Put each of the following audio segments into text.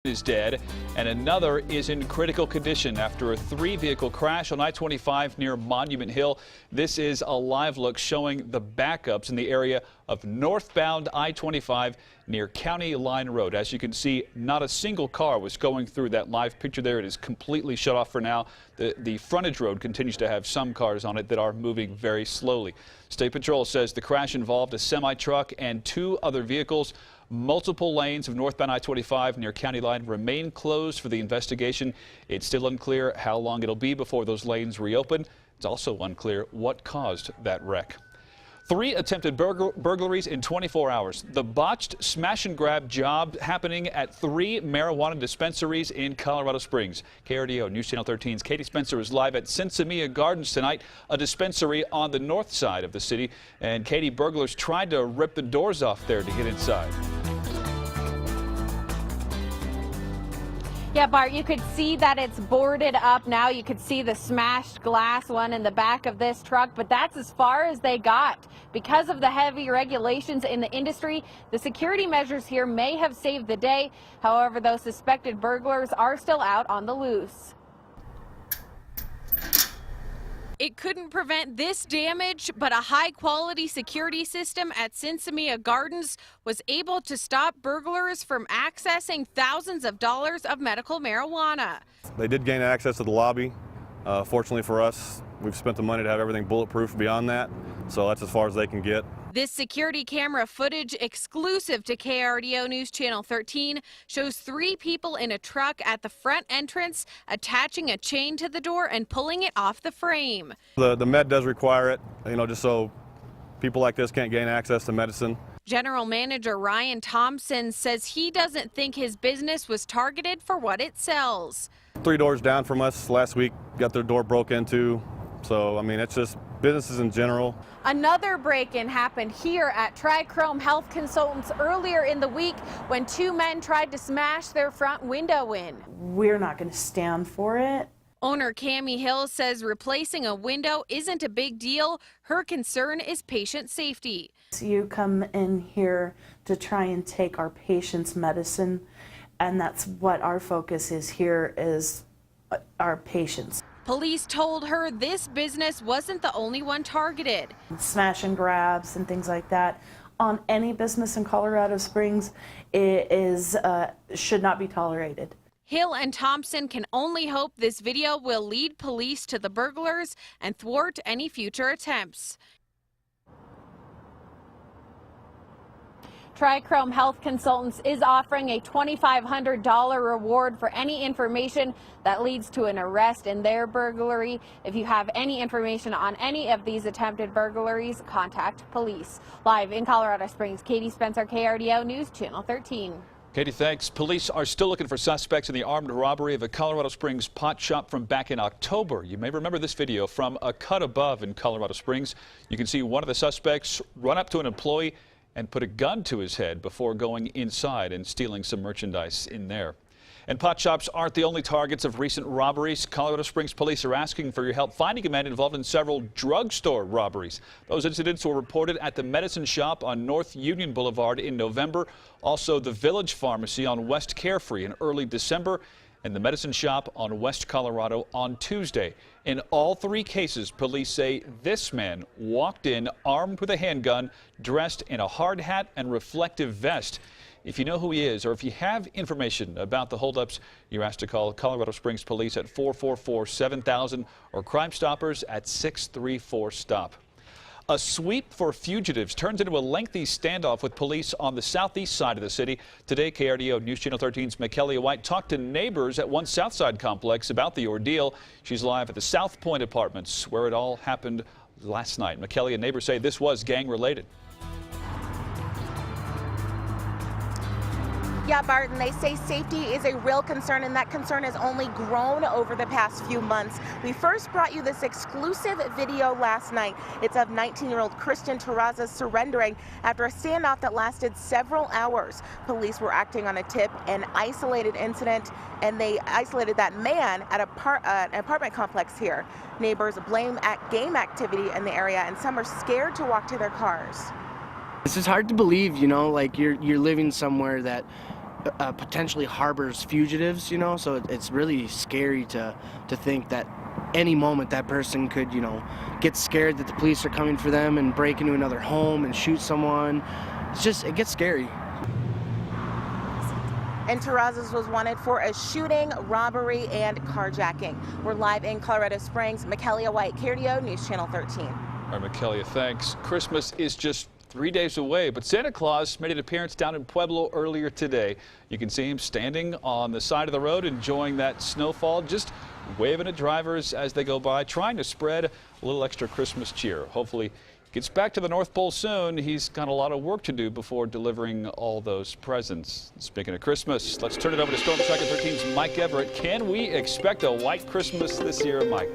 Is dead and another is in critical condition after a three-vehicle crash on I-25 near Monument Hill. This is a live look showing the backups in the area of northbound I-25 near County Line Road. As you can see, not a single car was going through that live picture there. It is completely shut off for now. The frontage road continues to have some cars on it that are moving very slowly. State Patrol says the crash involved a semi-truck and two other vehicles. Multiple lanes of northbound I-25 near County Line remain closed for the investigation. It's still unclear how long it'll be before those lanes reopen. It's also unclear what caused that wreck. 3 attempted burglaries in 24 hours. The botched smash and grab job happening at 3 marijuana dispensaries in Colorado Springs. KRDO News Channel 13's Katie Spencer is live at Sinsemilla Gardens tonight, a dispensary on the north side of the city. And Katie, burglars tried to rip the doors off there to get inside. Yeah, Bart, you could see that it's boarded up now. You could see the smashed glass one in the back of this truck, but that's as far as they got. Because of the heavy regulations in the industry, the security measures here may have saved the day. However, those suspected burglars are still out on the loose. It couldn't prevent this damage, but a high-quality security system at Sinsemilla Gardens was able to stop burglars from accessing thousands of dollars of medical marijuana. They did gain access to the lobby. Fortunately for us, we've spent the money to have everything bulletproof beyond that, so that's as far as they can get. This security camera footage, exclusive to KRDO News Channel 13, shows 3 people in a truck at the front entrance attaching a chain to the door and pulling it off the frame. The med does require it, just so people like this can't gain access to medicine. General Manager Ryan Thompson says he doesn't think his business was targeted for what it sells. 3 doors down from us last week got their door broke into, so it's just businesses in general. Another break-in happened here at Trichrome Health Consultants earlier in the week when 2 men tried to smash their front window in. We're not going to stand for it. Owner Cammie Hill says replacing a window isn't a big deal. Her concern is patient safety. You come in here to try and take our patients' medicine, and that's what our focus is here, is our patients. Police told her this business wasn't the only one targeted. Smash and grabs and things like that on any business in Colorado Springs should not be tolerated. Hill and Thompson can only hope this video will lead police to the burglars and thwart any future attempts. Trichrome Health Consultants is offering a $2,500 reward for any information that leads to an arrest in their burglary. If you have any information on any of these attempted burglaries, contact police. Live in Colorado Springs, Katie Spencer, KRDO News Channel 13. Katie, thanks. Police are still looking for suspects in the armed robbery of a Colorado Springs pot shop from back in October. You may remember this video from a cut above in Colorado Springs. You can see one of the suspects run up to an employee and put a gun to his head before going inside and stealing some merchandise in there. And pot shops aren't the only targets of recent robberies. Colorado Springs police are asking for your help finding a man involved in several drugstore robberies. Those incidents were reported at the medicine shop on North Union Boulevard in November, also the Village Pharmacy on West Carefree in early December, and the medicine shop on West Colorado on Tuesday. In all 3 cases, police say this man walked in armed with a handgun, dressed in a hard hat and reflective vest. If you know who he is or if you have information about the holdups, you're asked to call Colorado Springs Police at 444-7000 or Crime Stoppers at 634-STOP. A sweep for fugitives turns into a lengthy standoff with police on the southeast side of the city. Today, KRDO News Channel 13's McKellia White talked to neighbors at one Southside complex about the ordeal. She's live at the South Point Apartments, where it all happened last night. McKellia and neighbors say this was gang-related. Yeah, Barton, they say safety is a real concern, and that concern has only grown over the past few months. We first brought you this exclusive video last night. It's of 19-year-old Christian Terraza surrendering after a standoff that lasted several hours. Police were acting on a tip, an isolated incident, and they isolated that man at an apartment complex here. Neighbors blame game activity in the area, and some are scared to walk to their cars. It's just hard to believe, like you're living somewhere that potentially harbors fugitives, you know, so it's really scary to think that any moment that person could, you know, get scared that the police are coming for them and break into another home and shoot someone. It gets scary. And Terrazas was wanted for a shooting, robbery, and carjacking. We're live in Colorado Springs. Michaelia White, KRDO News Channel 13. All right, Michaelia, thanks. Christmas is just 3 days away, but Santa Claus made an appearance down in Pueblo earlier today. You can see him standing on the side of the road, enjoying that snowfall, just waving at drivers as they go by, trying to spread a little extra Christmas cheer. Hopefully, he gets back to the North Pole soon. He's got a lot of work to do before delivering all those presents. Speaking of Christmas, let's turn it over to Storm Tracker 13's Mike Everett. Can we expect a white Christmas this year, Mike?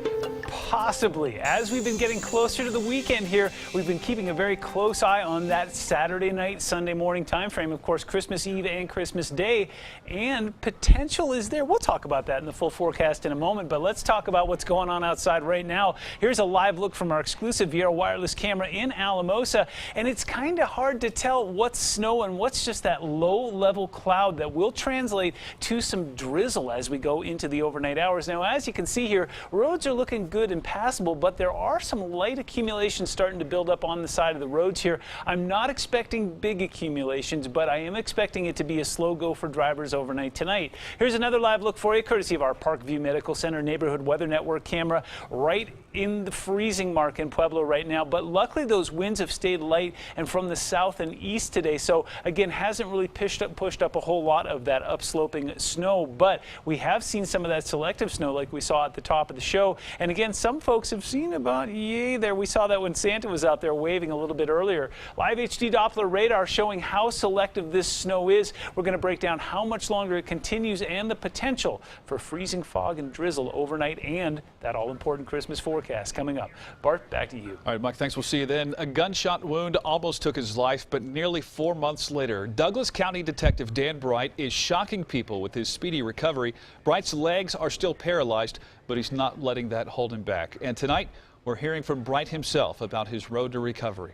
Possibly. As we've been getting closer to the weekend here, we've been keeping a very close eye on that Saturday night, Sunday morning time frame. Of course, Christmas Eve and Christmas Day, and potential is there. We'll talk about that in the full forecast in a moment, but let's talk about what's going on outside right now. Here's a live look from our exclusive VR wireless camera in Alamosa, and it's kind of hard to tell what's snow and what's just that low-level cloud that will translate to some drizzle as we go into the overnight hours. Now, as you can see here, roads are looking good and passable, but there are some light accumulations starting to build up on the side of the roads here. I'm not expecting big accumulations, but I am expecting it to be a slow go for drivers overnight tonight. Here's another live look for you, courtesy of our Parkview Medical Center Neighborhood Weather Network camera, right in the freezing mark in Pueblo right now. But luckily, those winds have stayed light and from the south and east today. So again, hasn't really pushed up a whole lot of that upsloping snow, but we have seen some of that selective snow like we saw at the top of the show. And again, some folks have seen about yay there. We saw that when Santa was out there waving a little bit earlier. Live HD Doppler radar showing how selective this snow is. We're going to break down how much longer it continues and the potential for freezing fog and drizzle overnight and that all-important Christmas forecast coming up. Bart, back to you. All right, Mike, thanks. We'll see you then. A gunshot wound almost took his life, but nearly 4 months later, Douglas County Detective Dan Bright is shocking people with his speedy recovery. Bright's legs are still paralyzed, but he's not letting that hold him back. And tonight, we're hearing from Bright himself about his road to recovery.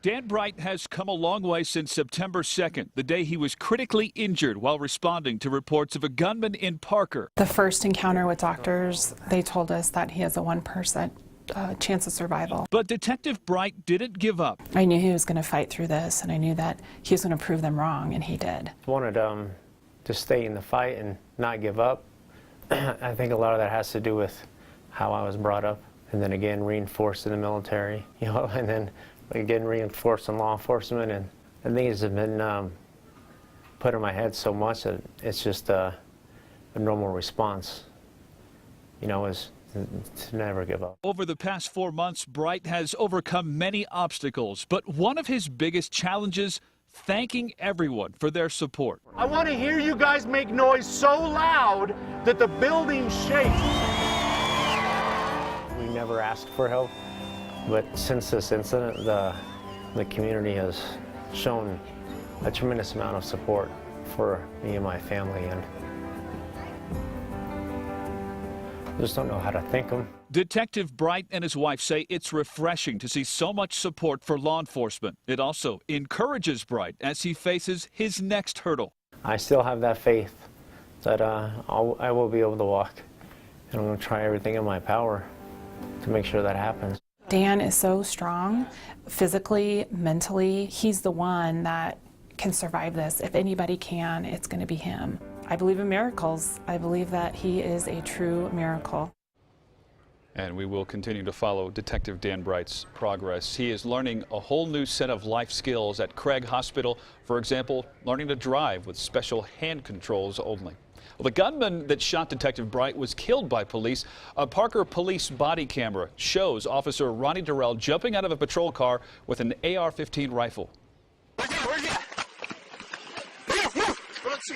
Dan Bright has come a long way since September 2nd, the day he was critically injured while responding to reports of a gunman in Parker. The first encounter with doctors, they told us that he has a 1% chance of survival. But Detective Bright didn't give up. I knew he was going to fight through this, and I knew that he was going to prove them wrong, and he did. I wanted to stay in the fight and not give up. I think a lot of that has to do with how I was brought up, and then again reinforced in the military, you know, and then again reinforced in law enforcement, and things have been put in my head so much that it's just a normal response, you know, is to never give up. Over the past 4 months, Bright has overcome many obstacles, but one of his biggest challenges, thanking everyone for their support. I want to hear you guys make noise so loud that the building shakes. We never asked for help, but since this incident, the community has shown a tremendous amount of support for me and my family, and I just don't know how to thank them. Detective Bright and his wife say it's refreshing to see so much support for law enforcement. It also encourages Bright as he faces his next hurdle. I still have that faith that I will be able to walk, and I'm going to try everything in my power to make sure that happens. Dan is so strong, physically, mentally. He's the one that can survive this. If anybody can, it's going to be him. I believe in miracles. I believe that he is a true miracle. And we will continue to follow Detective Dan Bright's progress. He is learning a whole new set of life skills at Craig Hospital. For example, learning to drive with special hand controls only. Well, the gunman that shot Detective Bright was killed by police. A Parker police body camera shows Officer Ronnie Durrell jumping out of a patrol car with an AR-15 rifle. Where's he at? Let's see.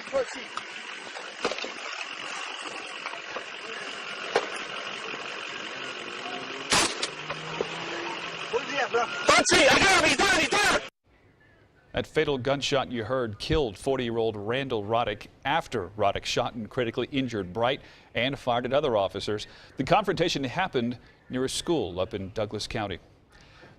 Where's he at, bro? Let's see. I got him. He's down. That fatal gunshot you heard killed 40-year-old Randall Roddick after Roddick shot and critically injured Bright and fired at other officers. The confrontation happened near a school up in Douglas County.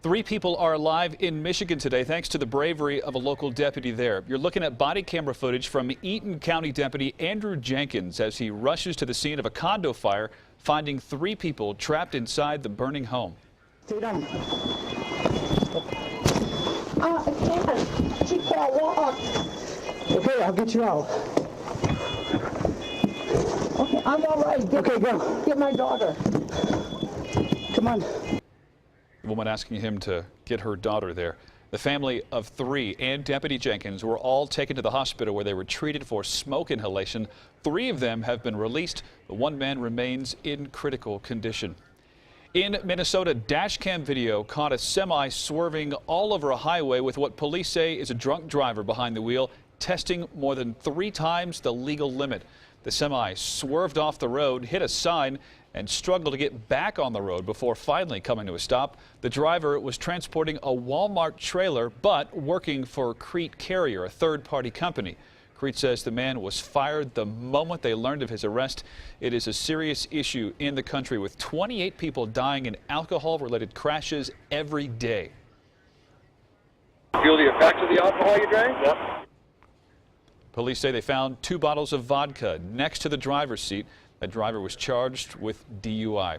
3 people are alive in Michigan today thanks to the bravery of a local deputy there. You're looking at body camera footage from Eaton County Deputy Andrew Jenkins as he rushes to the scene of a condo fire, finding 3 people trapped inside the burning home. Stay down. I can't. She can't walk. Okay, I'll get you out. Okay, I'm all right. Okay, go. Get my daughter. Come on. The woman asking him to get her daughter there. The family of 3 and Deputy Jenkins were all taken to the hospital where they were treated for smoke inhalation. 3 of them have been released. The 1 man remains in critical condition. In Minnesota, dash cam video caught a semi swerving all over a highway with what police say is a drunk driver behind the wheel, testing more than 3 times the legal limit. The semi swerved off the road, hit a sign, and struggled to get back on the road before finally coming to a stop. The driver was transporting a Walmart trailer, but working for Crete Carrier, a third-party company. Crete says the man was fired the moment they learned of his arrest. It is a serious issue in the country, with 28 people dying in alcohol-related crashes every day. Feel the effects of the alcohol you drank? Yep. Police say they found 2 bottles of vodka next to the driver's seat. The driver was charged with DUI.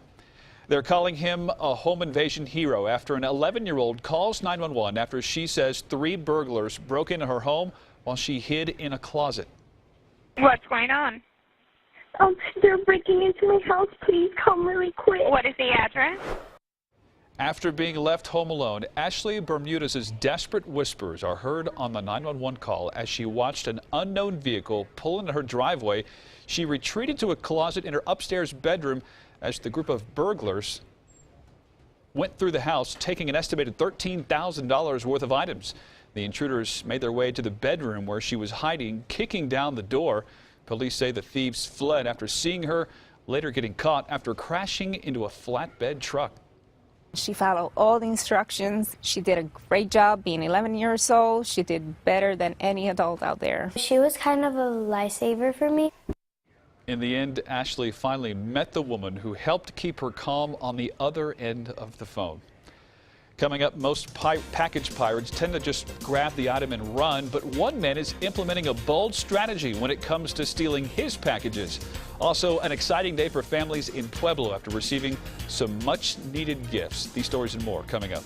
They're calling him a home invasion hero after an 11-year-old calls 911 after she says 3 burglars broke into her home while she hid in a closet. What's going on? They're breaking into my house. Please come really quick. What is the address? After being left home alone, Ashley Bermudez's desperate whispers are heard on the 911 call as she watched an unknown vehicle pull into her driveway. She retreated to a closet in her upstairs bedroom as the group of burglars went through the house, taking an estimated $13,000 worth of items. The intruders made their way to the bedroom where she was hiding, kicking down the door. Police say the thieves fled after seeing her, later getting caught after crashing into a flatbed truck. She followed all the instructions. She did a great job being 11 years old. She did better than any adult out there. She was kind of a lifesaver for me. In the end, Ashley finally met the woman who helped keep her calm on the other end of the phone. Coming up, most package pirates tend to just grab the item and run, but one man is implementing a bold strategy when it comes to stealing his packages. Also, an exciting day for families in Pueblo after receiving some much-needed gifts. These stories and more coming up.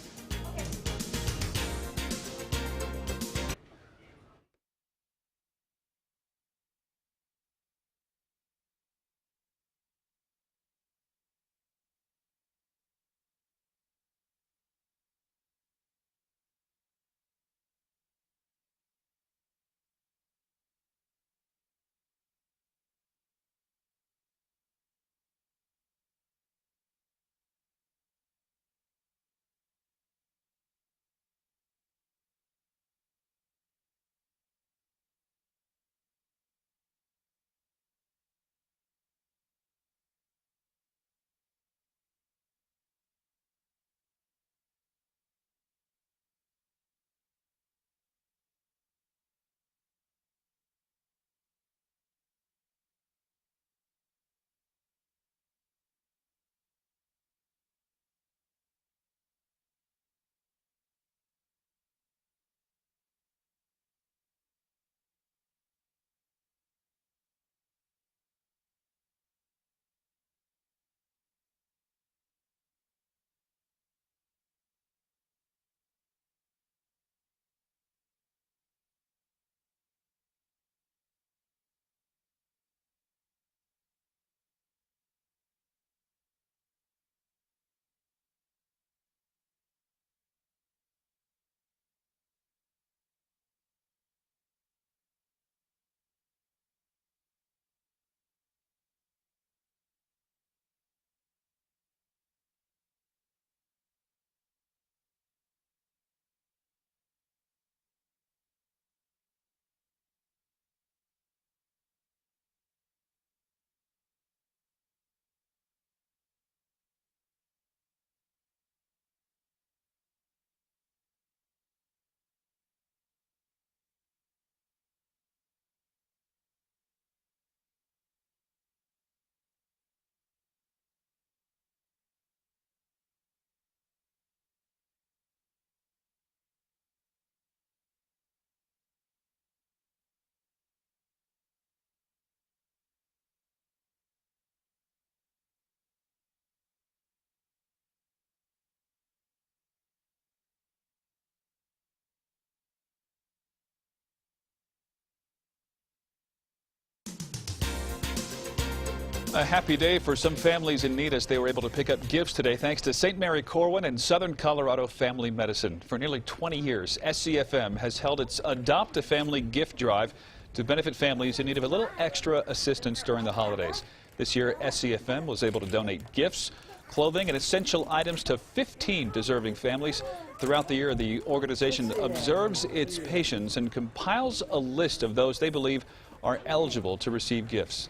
A happy day for some families in need as they were able to pick up gifts today thanks to St. Mary Corwin and Southern Colorado Family Medicine. For nearly 20 years, SCFM has held its Adopt a Family gift drive to benefit families in need of a little extra assistance during the holidays. This year, SCFM was able to donate gifts, clothing, and essential items to 15 deserving families. Throughout the year, the organization observes its patients and compiles a list of those they believe are eligible to receive gifts.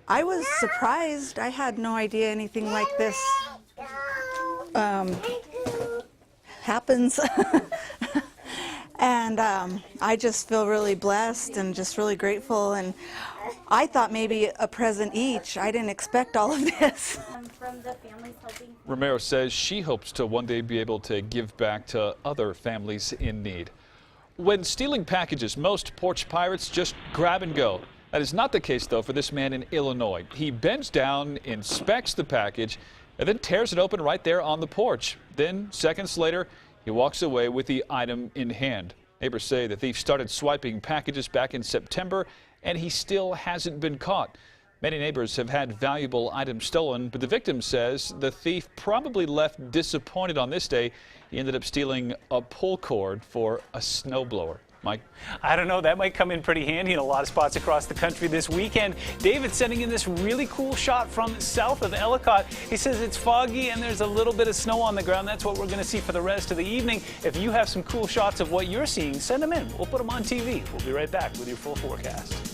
I was surprised. I had no idea anything like this happens. And I just feel really blessed and just really grateful. And I thought maybe a present each. I didn't expect all of this. From the families helping. Romero says she hopes to one day be able to give back to other families in need. When stealing packages, most porch pirates just grab and go. That is not the case, though, for this man in Illinois. He bends down, inspects the package, and then tears it open right there on the porch. Then, seconds later, he walks away with the item in hand. Neighbors say the thief started swiping packages back in September, and he still hasn't been caught. Many neighbors have had valuable items stolen, but the victim says the thief probably left disappointed on this day. He ended up stealing a pull cord for a snowblower. Mike? I don't know. That might come in pretty handy in a lot of spots across the country this weekend. David's sending in this really cool shot from south of Ellicott. He says it's foggy and there's a little bit of snow on the ground. That's what we're going to see for the rest of the evening. If you have some cool shots of what you're seeing, send them in. We'll put them on TV. We'll be right back with your full forecast.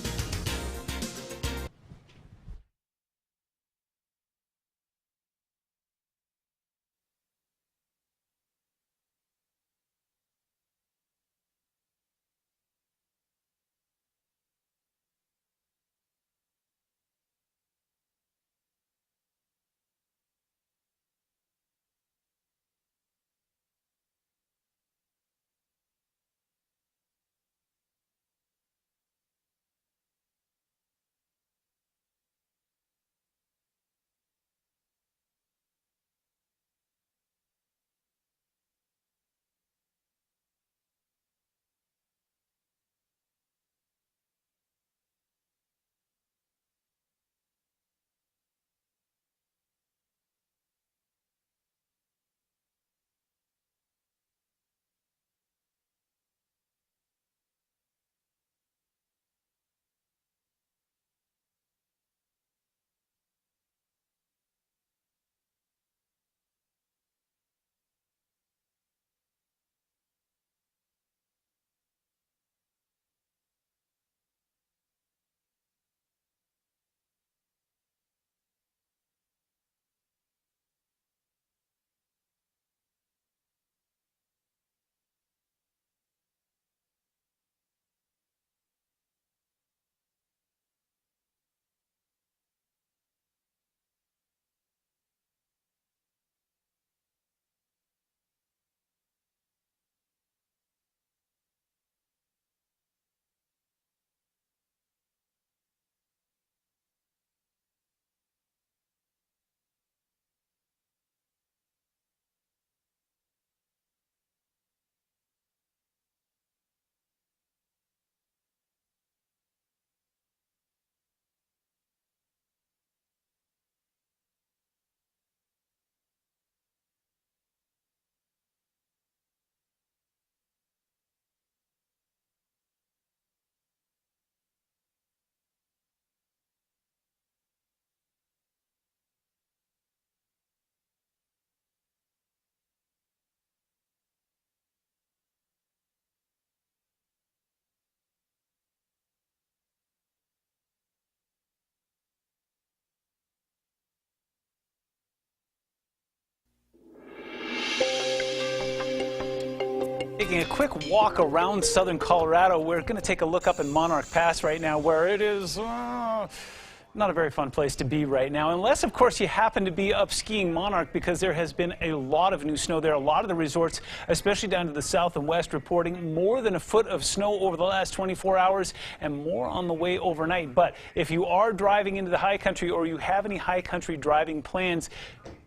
Taking a quick walk around southern Colorado. We're going to take a look up in Monarch Pass right now, where it is not a very fun place to be right now, unless, of course, you happen to be up skiing Monarch, because there has been a lot of new snow there. A lot of the resorts, especially down to the south and west, reporting more than a foot of snow over the last 24 hours and more on the way overnight. But if you are driving into the high country or you have any high country driving plans,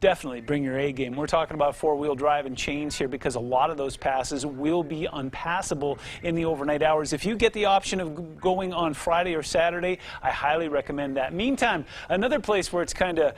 definitely bring your A game. We're talking about four-wheel drive and chains here because a lot of those passes will be unpassable in the overnight hours. If you get the option of going on Friday or Saturday, I highly recommend that. Meantime, another place where it's kind of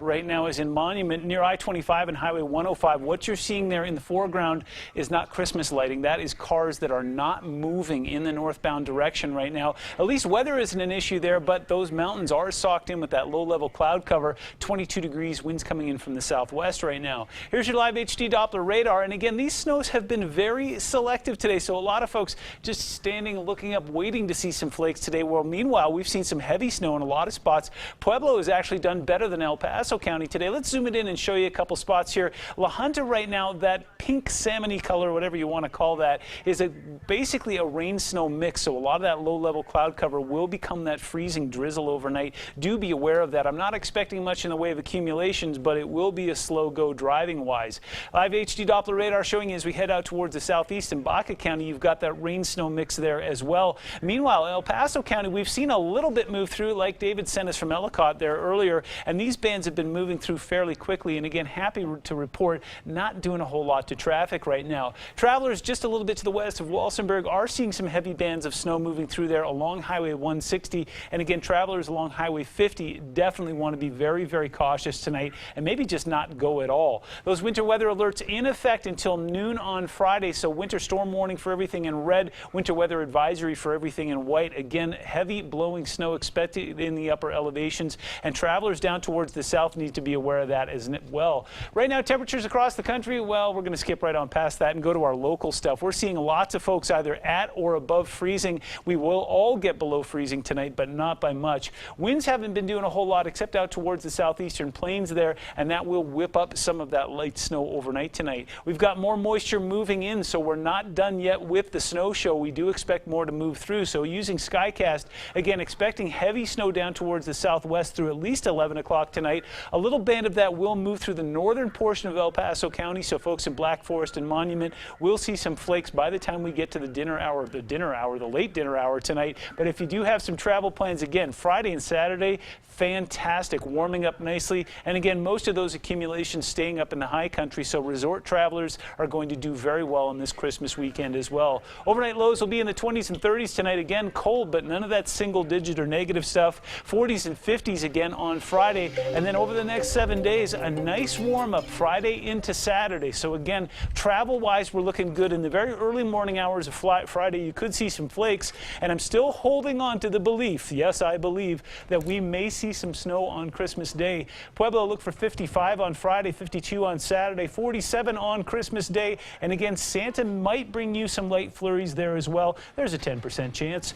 right now is in Monument near I-25 and Highway 105. What you're seeing there in the foreground is not Christmas lighting. That is cars that are not moving in the northbound direction right now. At least weather isn't an issue there, but those mountains are socked in with that low-level cloud cover. 22 degrees, winds coming in from the southwest right now. Here's your live HD Doppler radar. And again, these snows have been very selective today, so a lot of folks just standing, looking up, waiting to see some flakes today. Well, meanwhile, we've seen some heavy snow in a lot of spots. Pueblo has actually done better than El Paso County today. Let's zoom it in and show you a couple spots here. La Junta right now, that pink salmon-y color, whatever you want to call that, is basically a rain-snow mix. So a lot of that low-level cloud cover will become that freezing drizzle overnight. Do be aware of that. I'm not expecting much in the way of accumulations, but it will be a slow go driving-wise. Live HD Doppler radar showing you as we head out towards the southeast in Baca County, you've got that rain-snow mix there as well. Meanwhile, El Paso County, we've seen a little bit move through, like David sent us from Ellicott there earlier, and these bands have been moving through fairly quickly, and again, happy to report not doing a whole lot to traffic right now. Travelers just a little bit to the west of Walsenburg are seeing some heavy bands of snow moving through there along Highway 160, and again, travelers along Highway 50 definitely want to be very, very cautious tonight and maybe just not go at all. Those winter weather alerts in effect until noon on Friday, so winter storm warning for everything in red, winter weather advisory for everything in white. Again, heavy blowing snow expected in the upper elevations, and travelers down towards the south need to be aware of that as well. Right now, temperatures across the country, well, we're going to skip right on past that and go to our local stuff. We're seeing lots of folks either at or above freezing. We will all get below freezing tonight, but not by much. Winds haven't been doing a whole lot except out towards the southeastern plains there, and that will whip up some of that light snow overnight tonight. We've got more moisture moving in, so we're not done yet with the snow show. We do expect more to move through, so using Skycast, again, expecting heavy snow down towards the southwest through at least 11 o'clock tonight. A little band of that will move through the northern portion of El Paso County, so folks in Black Forest and Monument will see some flakes by the time we get to the late dinner hour tonight. But if you do have some travel plans, again, Friday and Saturday, fantastic, warming up nicely. And again, most of those accumulations staying up in the high country, so resort travelers are going to do very well on this Christmas weekend as well. Overnight lows will be in the 20s and 30s tonight. Again, cold, but none of that single digit or negative stuff. 40s and 50s again on Friday. And then over the next 7 days, a nice warm up Friday into Saturday. So again, travel wise, we're looking good. In the very early morning hours of Friday, you could see some flakes. And I'm still holding on to the belief, yes, I believe, that we may see some snow on Christmas Day. Pueblo, look for 55 on Friday, 52 on Saturday, 47 on Christmas Day. And again, Santa might bring you some light flurries there as well. There's a 10% chance.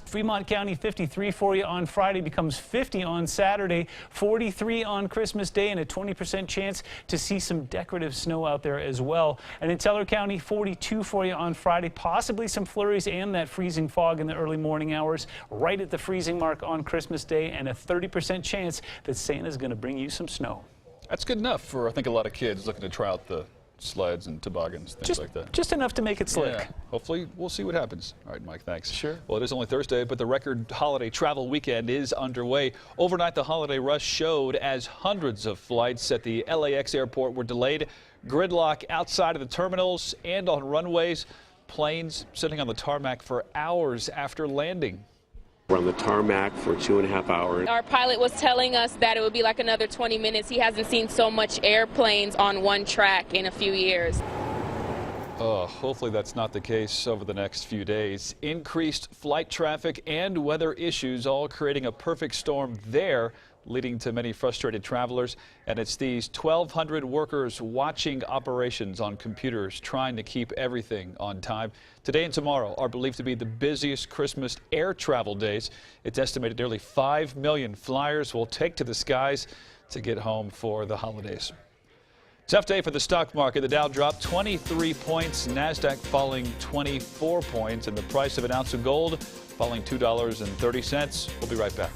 Fremont County, 53 for you on Friday, becomes 50 on Saturday, 43 on Christmas Day, and a 20% chance to see some decorative snow out there as well. And in Teller County, 42 for you on Friday, possibly some flurries and that freezing fog in the early morning hours, right at the freezing mark on Christmas Day, and a 30% chance that Santa's going to bring you some snow. That's good enough for, I think, a lot of kids looking to try out the sleds and toboggans, things like that. Just enough to make it slick. Yeah. Hopefully, we'll see what happens. All right, Mike, thanks. Sure. Well, it is only Thursday, but the record holiday travel weekend is underway. Overnight, the holiday rush showed as hundreds of flights at the LAX airport were delayed. Gridlock outside of the terminals and on runways. Planes sitting on the tarmac for hours after landing. We're on the tarmac for 2.5 hours. Our pilot was telling us that it would be like another 20 minutes. He hasn't seen so much airplanes on one track in a few years. Hopefully that's not the case over the next few days. Increased flight traffic and weather issues all creating a perfect storm there, leading to many frustrated travelers. And it's these 1,200 workers watching operations on computers, trying to keep everything on time. Today and tomorrow are believed to be the busiest Christmas air travel days. It's estimated nearly 5 million flyers will take to the skies to get home for the holidays. Tough day for the stock market. The Dow dropped 23 points, NASDAQ falling 24 points, and the price of an ounce of gold falling $2.30. We'll be right back.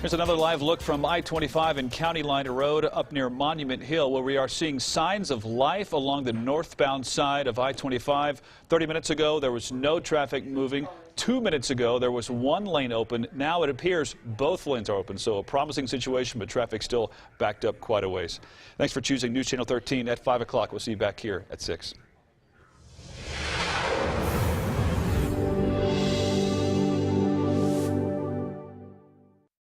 Here's another live look from I-25 and County Line Road up near Monument Hill, where we are seeing signs of life along the northbound side of I-25. 30 minutes ago, there was no traffic moving. 2 minutes ago, there was one lane open. Now it appears both lanes are open, so a promising situation, but traffic still backed up quite a ways. Thanks for choosing News Channel 13 at 5 o'clock. We'll see you back here at 6.